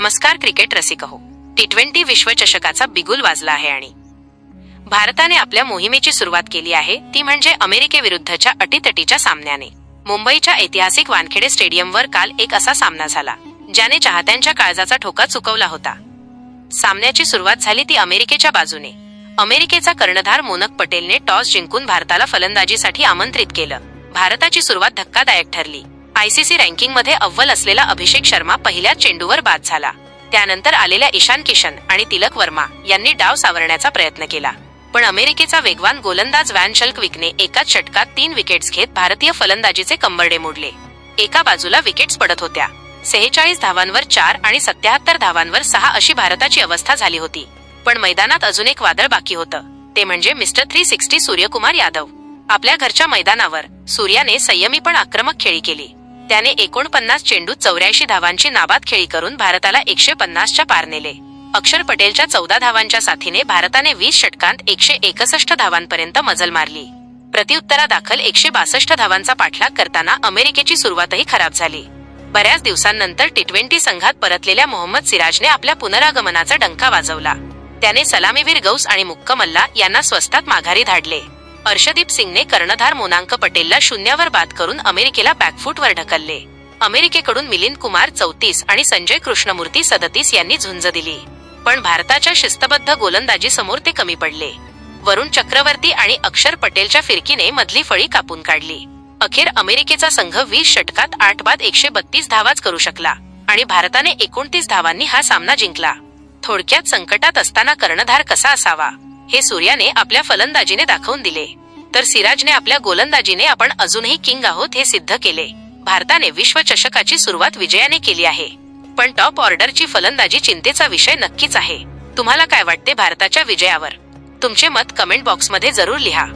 नमस्कार cricket रसिकहो. T20 विश्वचषकाचा बिगुल वाजला आहे आणि भारताने आपल्या मोहिमेची सुरुवात केली आहे, ती म्हणजे अमेरिकेविरुद्धच्या अटीतटीच्या सामन्याने. मुंबईच्या ऐतिहासिक वानखेडे स्टेडियमवर काल एक असा सामना झाला ज्याने चाहत्यांच्या काळजाचा ठोका चुकवला होता. सामन्याची सुरुवात झाली ती अमेरिकेच्या बाजूने. अमेरिकेचा कर्णधार मोनक पटेलने टॉस जिंकून भारताला फलंदाजीसाठी आमंत्रित केलं. भारताची सुरुवात धक्कादायक ठरली. आयसीसी रँकिंगमध्ये अव्वल असलेला अभिषेक शर्मा पहिल्याच चेंडूवर बाद झाला. त्यानंतर आलेल्या ईशान किशन आणि तिलक वर्मा यांनी डाव सावरण्याचा प्रयत्न केला, पण अमेरिकेचा वेगवान गोलंदाज व्हॅन शल्कविकने एकाच षटकात 3 विकेट्स घेत भारतीय फलंदाजीचे कंबरडे मोडले. एका बाजूला विकेट्स पडत होत्या. 46 धावांवर 4 आणि 77 धावांवर 6 अशी भारताची अवस्था झाली होती. पण मैदानात अजून एक वादळ बाकी होतं, ते म्हणजे मिस्टर 360 सूर्यकुमार यादव. आपल्या घरच्या मैदानावर सूर्याने संयमी पण आक्रमक खेळी केली. त्याने 49 चेंडूत 84 धावांची नाबाद खेळी करून भारताला 150च्या पार नेले. अक्षर पटेलच्या 14 धावांच्या साथीने भारताने 20 षटकांत 161 धावांपर्यंत मजल मारली. प्रत्युत्तरादाखल 162 धावांचा पाठलाग करताना अमेरिकेची सुरुवातही खराब झाली. बऱ्याच दिवसांनंतर T20 संघात परतलेल्या मोहम्मद सिराजने आपल्या पुनरागमनाचा डंका वाजवला. त्याने सलामीवीर गौस आणि मुक्कमल्ला यांना स्वस्तात माघारी धाडले. अर्शदीप सिंगने कर्णधार मोनांक पटेलला 0वर बाद करून अमेरिकेला बॅकफूटवर ढकलले. अमेरिकेकडून मिलिंद कुमार 34 आणि संजय कृष्णमूर्ती 37 यांनी झुंज दिली, पण भारताच्या शिस्तबद्ध गोलंदाजी समोर ते कमी पडले. वरुण चक्रवर्ती आणि अक्षर पटेलच्या फिरकीने मधली फळी कापून काढली. अखेर अमेरिकेचा संघ 20 षटकात 8 बाद 132 धावाच करू शकला आणि भारताने 29 धावांनी हा सामना जिंकला. थोडक्यात संकटात असताना कर्णधार कसा असावा हे सूर्याने आपल्या फलंदाजीने दाखवून दिले, तर सिराजने आपल्या गोलंदाजीने आपण अजूनही किंग आहोत हे सिद्ध केले. भारताने विश्वचषकाची सुरुवात विजयाने केली आहे, पण टॉप ऑर्डरची फलंदाजी चिंतेचा विषय नक्कीच आहे. तुम्हाला काय वाटते भारताच्या विजयावर? तुमचे मत कमेंट बॉक्समध्ये जरूर लिहा.